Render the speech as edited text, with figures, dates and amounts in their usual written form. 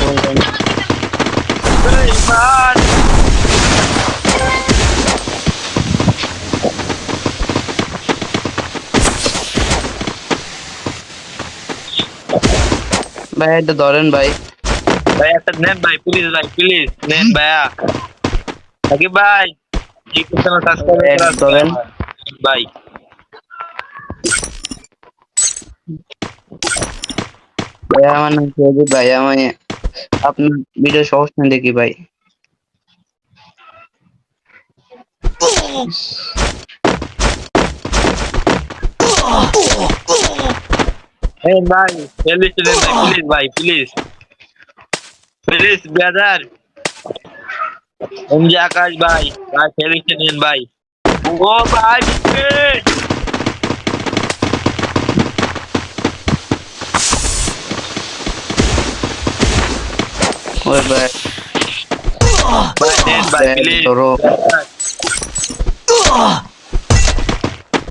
বলবেন। ভাই এটা ধরেন ভাই। ভাই একটা নেন ভাই, প্লিজ ভাই, প্লিজ নেন ভাইয়া। সাকিব ভাই, ইউটিউব চ্যানেল সাবস্ক্রাইব এক করার ধরেন ভাই। ভাই, আমার নাম সজীব ভাই। আমি আপনার ভিডিও সবসময় দেখি ভাই। নেন ভাই, প্লেলিস্টে নেন ভাই, প্লিজ ভাই, প্লিজ প্লিজ ব্রাদার। এমজি আকাশ ভাই, ভাই প্লেলিস্টে নেন ভাই। ও ভাই বিস্কিট। ওই ভাই ভাই নেন ভাই, ব্যাগ প্লিজ ধরো। ব্রাদার।